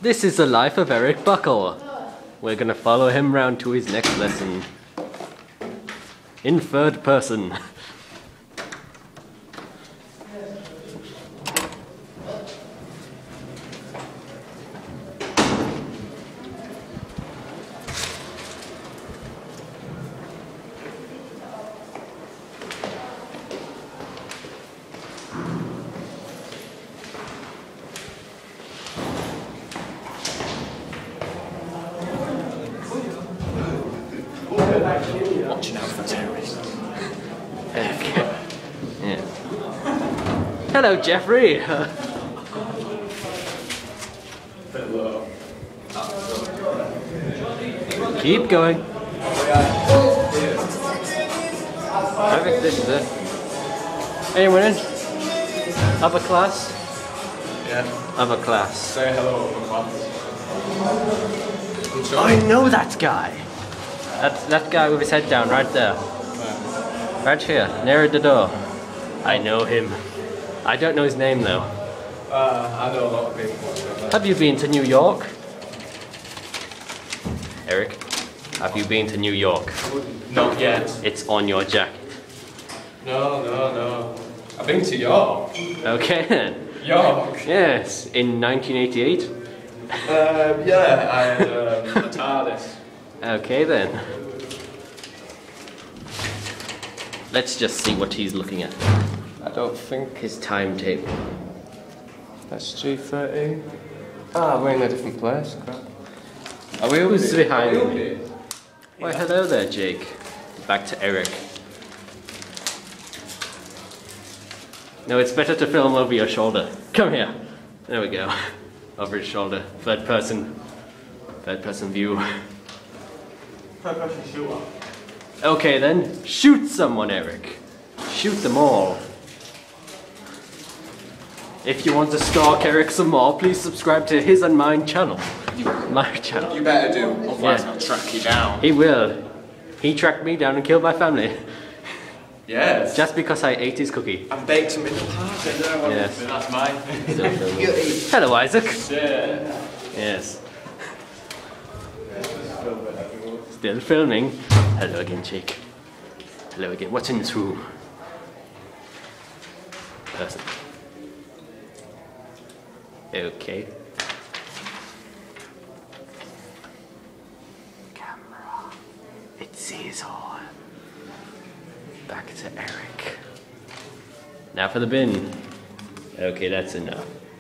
This is the life of Eric Buckle. We're gonna follow him round to his next lesson. In third person. Watching out for terrorists. Yeah. Hello, Jeffrey. Hello. Keep going. I think this is it. Anyone in? Other class? Yeah. Other class. Say hello, class. I know that guy. That's that guy with his head down right there. Right here, near the door. I know him. I don't know his name though. I know a lot of people. Have you been to New York? Eric, have you been to New York? Not yet. It's on your jacket. No. I've been to York. Okay then. York? Yes, in 1988. Yeah, I had a TARDIS. Okay then. Let's just see what he's looking at. I don't think His timetable. that's G13. Ah, we're in a different place. Crap. Are we Who's okay? behind Are we me? okay? Why, hello there, Jake. Back to Eric. No, it's better to film over your shoulder. Come here. There we go. Over his shoulder. Third person view. Third-person shooter. Okay then, shoot someone, Eric. Shoot them all. If you want to stalk Eric some more, please subscribe to his and mine channel. My channel. You better do, otherwise Yeah. I'll track you down. He will. He tracked me down and killed my family. Yes. Just because I ate his cookie. And baked some in the park. Yes. That's mine. Still filming. Hello, Isaac. Yeah. Yes. Still filming. Hello again, Jake. Hello again. What's in this room? Person. Okay. Camera. It sees all. Back to Eric. Now for the bin. Okay, that's enough.